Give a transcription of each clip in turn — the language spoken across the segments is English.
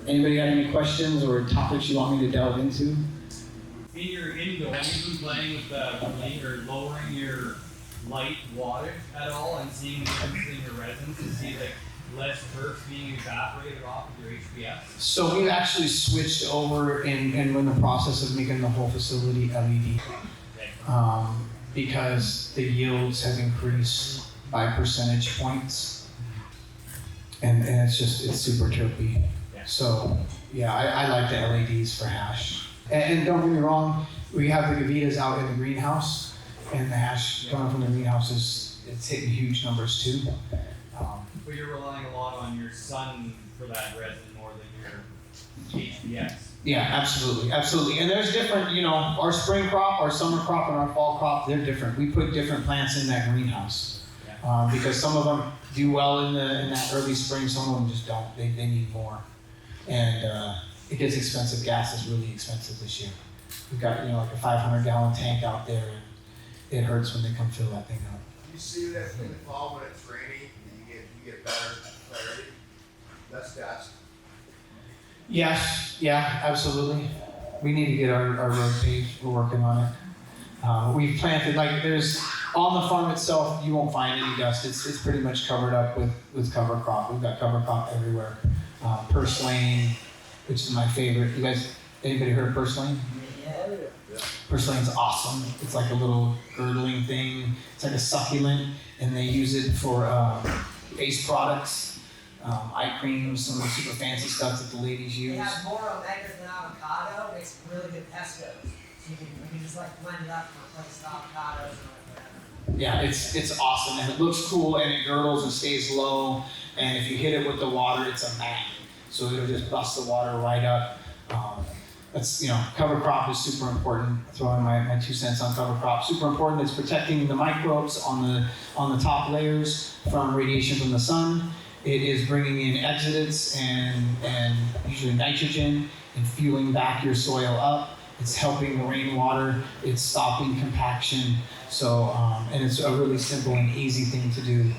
Anybody got any questions or topics you want me to delve into? In your indoor, have you been playing with or lowering your light wattage at all and seeing the difference in your resins to see like less turf being evaporated off of your HPS? So we've actually switched over and we're in the process of making the whole facility LED. Because the yields have increased by percentage points. And it's super terpy. Yeah. So yeah, I like the LEDs for hash. And don't get me wrong, we have the Gavitas out in the greenhouse, and the hash coming from the greenhouse it's hitting huge numbers too. But you're relying a lot on your sun for that resin more than your HPS. Yeah, absolutely. And there's different, our spring crop, our summer crop, and our fall crop, they're different. We put different plants in that greenhouse because some of them do well in that early spring, some of them just don't. They need more. And it gets expensive. Gas is really expensive this year. We've got, like a 500-gallon tank out there, and it hurts when they come fill that thing up. You see that in the fall when it's rainy, you get better clarity. That's gas. Yes, yeah, absolutely. We need to get our road paved. We're working on it. We've planted, on the farm itself, you won't find any dust. It's pretty much covered up with cover crop. We've got cover crop everywhere. Purslane, which is my favorite. You guys, anybody heard of purslane? Yeah. Purslane's awesome. It's like a little girdling thing. It's like a succulent, and they use it for face products. Eye creams, some of the super fancy stuff that the ladies use. They have more omegas than avocado. Makes really good pestos. So you can just blend it up for replace avocados or whatever. Yeah, it's awesome, and it looks cool, and it girdles and stays low. And if you hit it with the water, it's a mat, so it'll just bust the water right up. Cover crop is super important. Throwing my 2 cents on cover crop. Super important. It's protecting the microbes on the top layers from radiation from the sun. It is bringing in exudates and usually nitrogen and fueling back your soil up. It's helping the rainwater. It's stopping compaction. So, and it's a really simple and easy thing to do.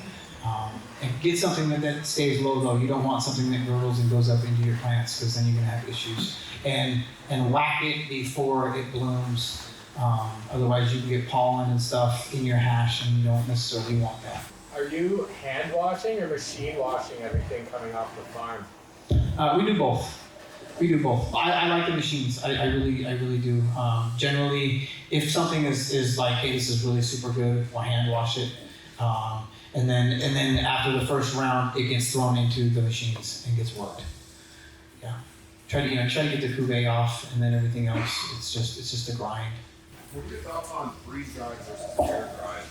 And get something that stays low though. You don't want something that girdles and goes up into your plants because then you're gonna have issues. And whack it before it blooms. Otherwise you can get pollen and stuff in your hash and you don't necessarily want that. Are you hand washing or machine washing everything coming off the farm? We do both. I like the machines. I really do. Generally, if something is like, hey, this is really super good, we'll hand wash it. And then after the first round, it gets thrown into the machines and gets worked. Yeah. Try to get the cuvee off, and then everything else. It's just a grind. What are your thoughts on freeze dried versus air dried?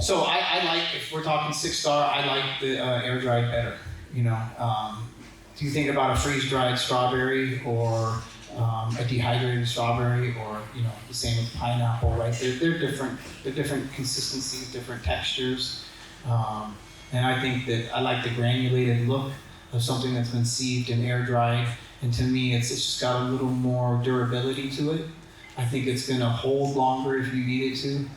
So I like, if we're talking 6-star, I like the air dried better. Do you think about a freeze dried strawberry or a dehydrated strawberry, or the same with pineapple, right? They're different. They're different consistencies, different textures, and I think that I like the granulated look of something that's been sieved and air dried. And to me, it's just got a little more durability to it. I think it's going to hold longer if you need it to.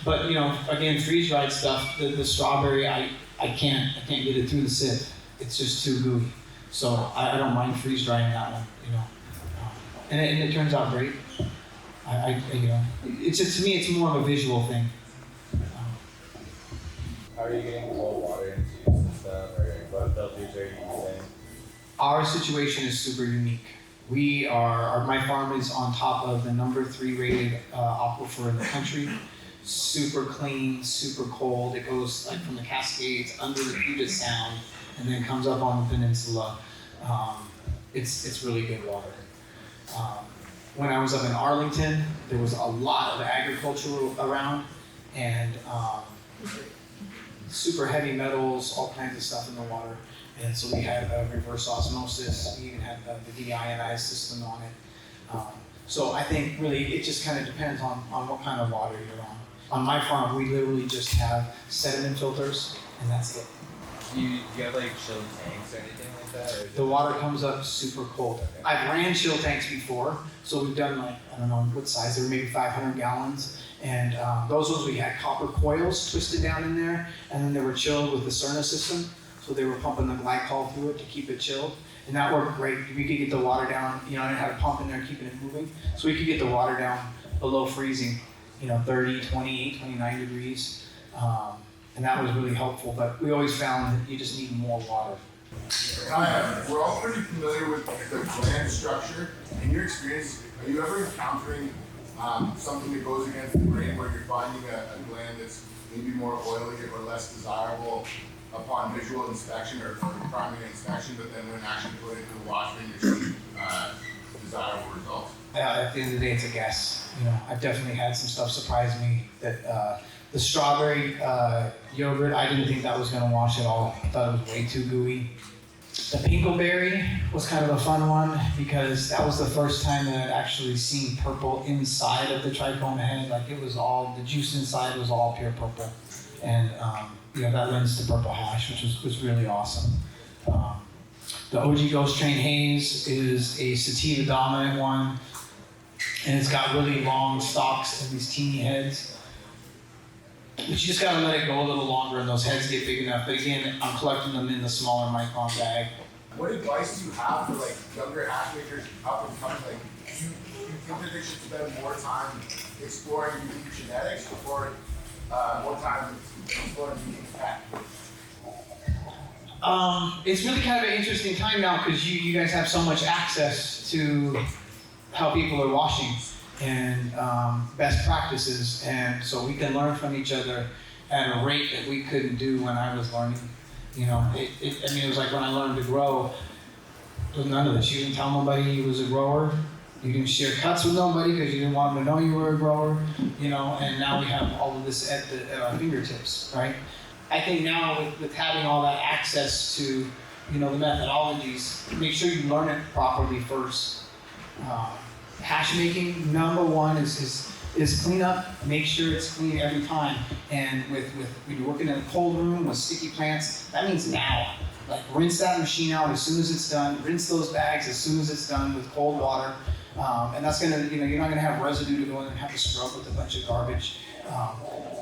But again, freeze dried stuff, the strawberry, I can't get it through the sieve. It's just too gooey. So I don't mind freeze drying that one, and it turns out great. It's just, to me, it's more of a visual thing. How are you getting cold water into use and stuff, or what filters are you using? Our situation is super unique. My farm is on top of the number 3 rated aquifer in the country. Super clean, super cold. It goes from the Cascades under the Puget Sound and then comes up on the peninsula. It's really good water. When I was up in Arlington, there was a lot of agriculture around, and super heavy metals, all kinds of stuff in the water. And so we had reverse osmosis. We even had the deionized system on it. So I think really it just kind of depends on what kind of water you're on. On my farm, we literally just have sediment filters, and that's it. Do you have chilled tanks or anything like that? Or The water comes up super cold. Okay. I've ran chill tanks before, so we've done I don't know what size, they were maybe 500 gallons. And those ones we had copper coils twisted down in there, and then they were chilled with the Cerna system. So they were pumping the glycol through it to keep it chilled. And that worked great. We could get the water down, I didn't have a pump in there keeping it moving. So we could get the water down below freezing, 30, 28, 29 degrees. And that was really helpful, but we always found that you just need more water. We're all pretty familiar with the gland structure. In your experience, are you ever encountering something that goes against the grain where you're finding a gland that's maybe more oily or less desirable upon visual inspection or primary inspection, but then when actually put into the washing, you're seeing desirable results? At the end of the day, it's a guess. I've definitely had some stuff surprise me that the strawberry yogurt, I didn't think that was gonna wash at all. I thought it was way too gooey. The pinkleberry was kind of a fun one because that was the first time that I'd actually seen purple inside of the trichome head. Like it was all, the juice inside was all pure purple. And that lends to purple hash, which was really awesome. The OG Ghost Train Haze is a sativa dominant one. And it's got really long stalks and these teeny heads. But you just gotta let it go a little longer and those heads get big enough. But again, I'm collecting them in the smaller micron bag. What advice do you have for younger hash makers up and coming? Do you think that they should spend more time exploring unique genetics or more time exploring unique tech? It's really kind of an interesting time now because you guys have so much access to how people are washing and best practices, and so we can learn from each other at a rate that we couldn't do when I was learning. It was like when I learned to grow, there was none of this. You didn't tell nobody you was a grower. You didn't share cuts with nobody because you didn't want them to know you were a grower. And now we have all of this at our fingertips, right? I think now with having all that access to, the methodologies, make sure you learn it properly first. Hash making, number one is clean up. Make sure it's clean every time. And when you're working in a cold room with sticky plants, that means now. Like rinse that machine out as soon as it's done. Rinse those bags as soon as it's done with cold water. And that's gonna, you're not gonna have residue to go in and have to scrub with a bunch of garbage.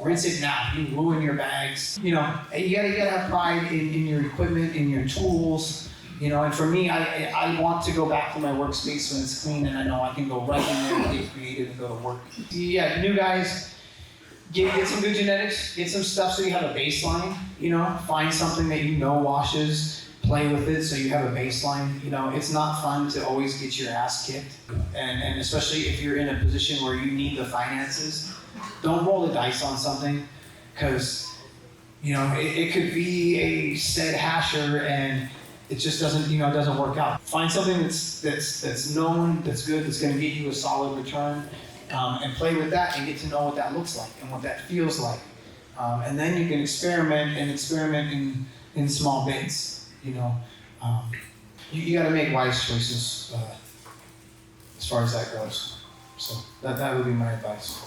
Rinse it now. You ruin your bags. You gotta have pride in your equipment, in your tools. And for me, I want to go back to my workspace when it's clean and I know I can go right in there and get creative and go to work. Yeah, new guys, get some good genetics, get some stuff so you have a baseline, find something that washes, play with it so you have a baseline. It's not fun to always get your ass kicked. And especially if you're in a position where you need the finances, don't roll the dice on something because, it could be a said hasher and it just doesn't work out. Find something that's known, that's good, that's gonna get you a solid return, and play with that and get to know what that looks like and what that feels like. And then you can experiment in small bits, You gotta make wise choices as far as that goes. So that would be my advice.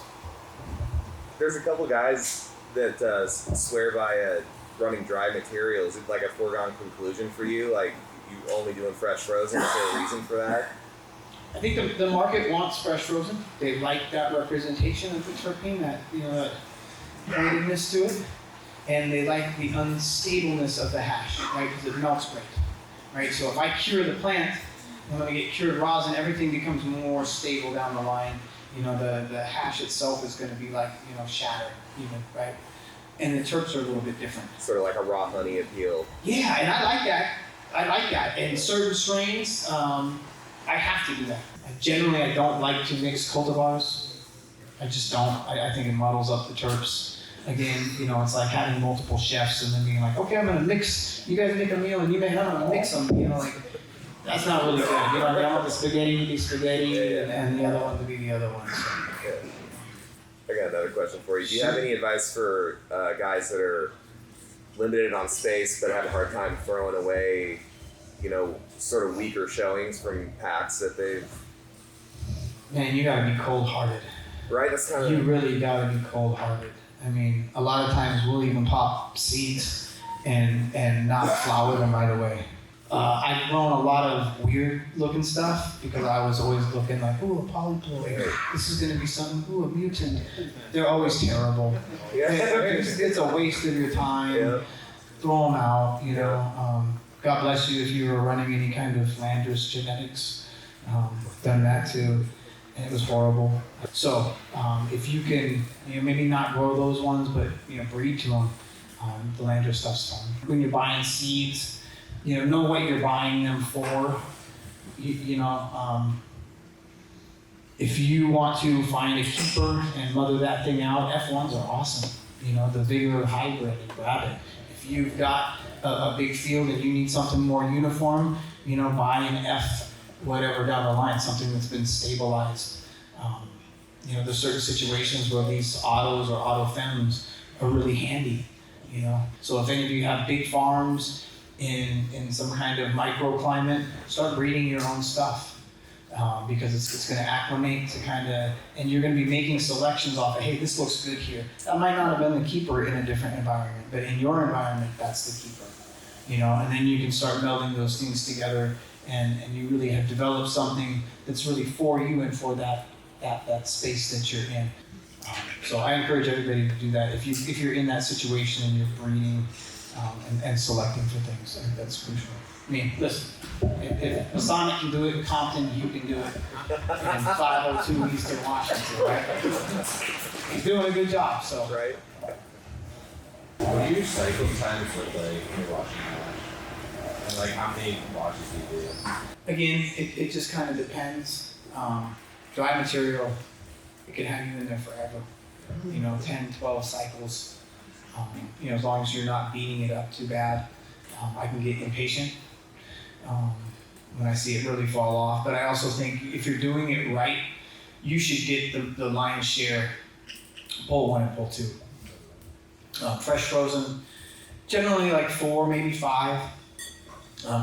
There's a couple guys that swear by running dry material. Is it like a foregone conclusion for you? Like you only doing fresh frozen? Is there a reason for that? I think the market wants fresh frozen. They like that representation of the terpene, that that pointedness to it, and they like the unstableness of the hash, right? Because it melts great, right? So if I cure the plant, and when I get cured rosin, everything becomes more stable down the line. The hash itself is going to be like shattered, even, right? And the terps are a little bit different. Sort of like a raw honey appeal. Yeah, and I like that. And certain strains, I have to do that. Generally, I don't like to mix cultivars. I just don't. I think it muddles up the terps. Again, it's like having multiple chefs and then being like, okay, I'm gonna mix. You guys make a meal and I'm gonna mix them. That's not really good. I want the spaghetti to be spaghetti and the other one to be the other one. So. I got another question for you. Do you have any advice for guys that are limited on space but have a hard time throwing away, sort of weaker showings from packs that they've... Man, you gotta be cold-hearted. Right? That's kind of... You really gotta be cold-hearted. I mean, a lot of times we'll even pop seeds and not flower them right away. I've grown a lot of weird looking stuff because I was always looking like, ooh, a polyploid. This is gonna be something, ooh, a mutant. They're always terrible. Yeah. It's a waste of your time. throw them out, you know. God bless you if you were running any kind of Landers genetics. Done that too, and it was horrible. So if you can, you know, maybe not grow those ones, but you know, breed to them. The Lander stuff's fun. When you're buying seeds, you know what you're buying them for. If you want to find a keeper and mother that thing out, F1s are awesome. You know, the bigger hybrid, and grab it. If you've got a big field and you need something more uniform, you know, buy an F whatever down the line, something that's been stabilized. You know, there's certain situations where these autos or auto femmes are really handy. You know, so if any of you have big farms in some kind of microclimate, start breeding your own stuff. Because it's going to acclimate to kind of, and you're going to be making selections off of, hey, this looks good here. That might not have been the keeper in a different environment, but in your environment, that's the keeper. You know, and then you can start melding those things together, and you really have developed something that's really for you and for that space that you're in. So I encourage everybody to do that. If you're in that situation and you're breeding and selecting for things, I think that's crucial. I mean, listen, if Masonic can do it in Compton, you can do it in 502 Eastern Washington, right? He's doing a good job, so. Right. What are your cycle times look like when you're washing your wash? And like how many washes do you do? Again, it just kind of depends. Dry material, it can have you in there forever. You know, 10, 12 cycles. You know, as long as you're not beating it up too bad. I can get impatient when I see it really fall off. But I also think if you're doing it right, you should get the lion's share, pull 1 and pull 2. Fresh frozen, generally like 4, maybe 5.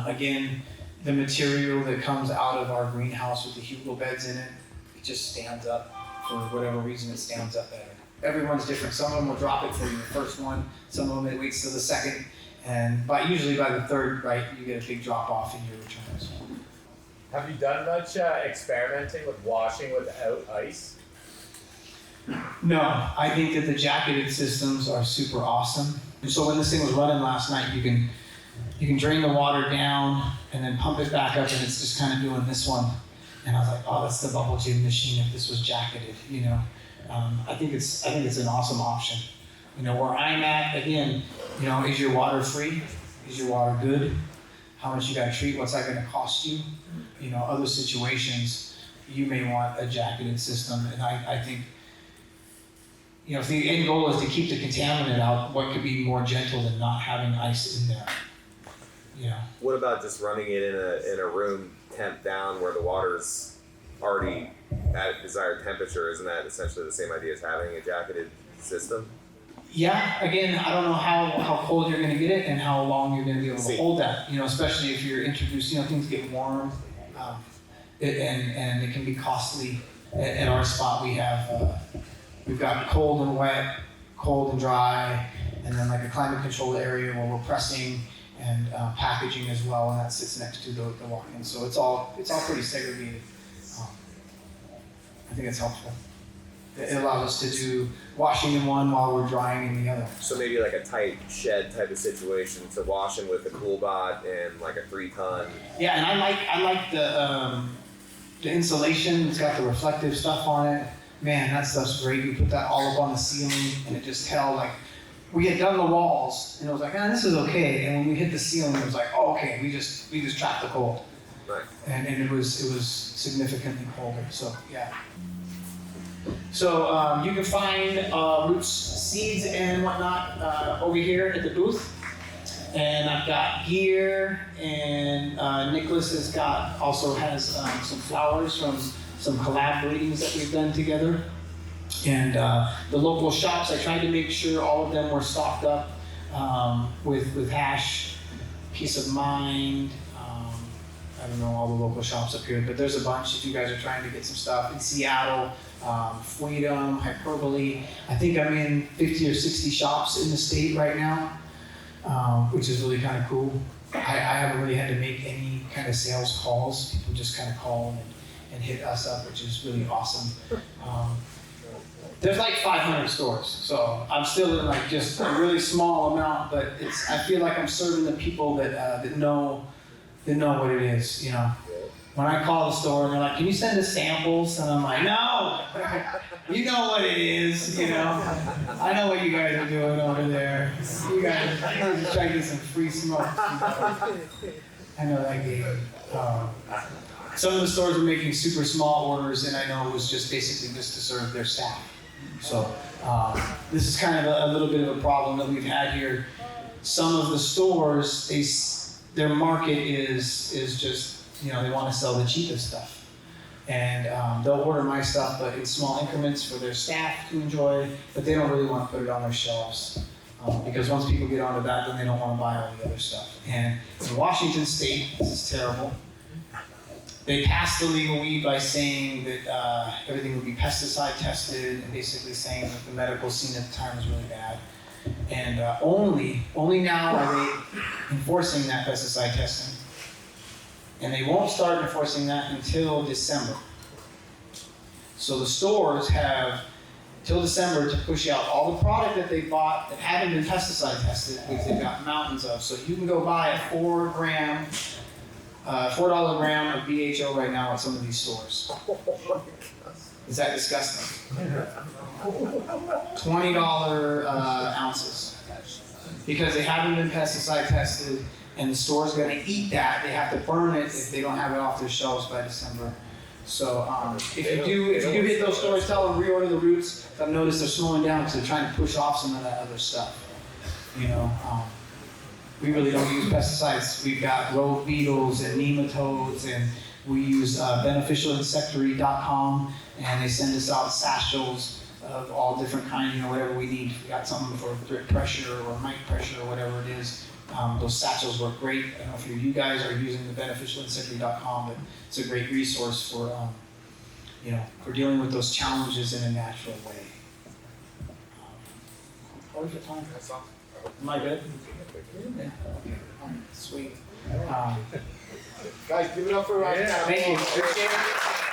Again, the material that comes out of our greenhouse with the hugel beds in it, it just stands up. For whatever reason, it stands up better. Everyone's different. Some of them will drop it for you the first one. Some of them it waits till the second. And usually by the third, right, you get a big drop off in your returns. Have you done much experimenting with washing without ice? No, I think that the jacketed systems are super awesome. And so when this thing was running last night, you can drain the water down and then pump it back up, and it's just kind of doing this one. And I was like, oh, that's the bubble gym machine if this was jacketed, you know. I think it's an awesome option. You know, where I'm at, again, you know, is your water free? Is your water good? How much you got to treat? What's that going to cost you? You know, other situations, you may want a jacketed system. And I think, you know, if the end goal is to keep the contaminant out, what could be more gentle than not having ice in there? You know. What about just running it in a room temp down where the water's already at desired temperature? Isn't that essentially the same idea as having a jacketed system? Yeah, again, I don't know how cold you're gonna get it and how long you're gonna be able to hold that, you know, especially if you're introduced, you know, things get warm, and it can be costly. At our spot, we've got cold and wet, cold and dry, and then like a climate controlled area where we're pressing and packaging as well, and that sits next to the walk-in. So it's all pretty segregated. I think it's helpful. It allows us to do washing in one while we're drying in the other. So maybe like a tight shed type of situation to washing with a cool bot and like a 3-ton. Yeah, and I like the insulation. It's got the reflective stuff on it. Man, that stuff's great. We put that all up on the ceiling, and it just held like we had done the walls, and it was like, this is okay. And when we hit the ceiling, it was like, oh, okay, we just trapped the cold. Right. And it was significantly colder. So yeah. So you can find roots, seeds, and whatnot over here at the booth. And I've got gear, and Nicholas also has some flowers from some collab breedings that we've done together. And the local shops, I tried to make sure all of them were stocked up with hash, Peace of Mind. I don't know all the local shops up here, but there's a bunch if you guys are trying to get some stuff. In Seattle, Freedom, Hyperbole. I think I'm in 50 or 60 shops in the state right now, which is really kind of cool. I haven't really had to make any kind of sales calls. People just kind of call and hit us up, which is really awesome. There's like 500 stores, so I'm still in like just a really small amount, but I feel like I'm serving the people that know what it is, you know. When I call the store and they're like, can you send us samples? And I'm like, no, you know what it is, you know. I know what you guys are doing over there. You guys are just trying to get some free smoke. I know that game. Some of the stores were making super small orders, and I know it was just basically just to serve their staff. So this is kind of a little bit of a problem that we've had here. Some of the stores, their market is just, you know, they want to sell the cheapest stuff. And they'll order my stuff, but in small increments for their staff to enjoy, but they don't really want to put it on their shelves. Because once people get onto that, then they don't want to buy all the other stuff. And in Washington State, this is terrible. They passed the legal weed by saying that everything would be pesticide tested, and basically saying that the medical scene at the time was really bad. And only now are they enforcing that pesticide testing. And they won't start enforcing that until December. So the stores have till December to push out all the product that they bought that haven't been pesticide tested, which they've got mountains of. So you can go buy a $4 a gram of BHO right now at some of these stores. Is that disgusting? $20 ounces. Because they haven't been pesticide tested, and the store's gonna eat that. They have to burn it if they don't have it off their shelves by December. So if you hit those stores, tell them reorder the roots. I've noticed they're slowing down because they're trying to push off some of that other stuff. You know, we really don't use pesticides. We've got rogue beetles and nematodes, and we use beneficialinsectary.com, and they send us out satchels of all different kinds, you know, whatever we need. We got something for drip pressure or mite pressure or whatever it is. Those satchels work great. I don't know if you guys are using the beneficialinsectary.com, but it's a great resource for, you know, for dealing with those challenges in a natural way. What was your time? Am I good? Yeah. Sweet. Guys, give it up for Ryan. Thank you. Appreciate it.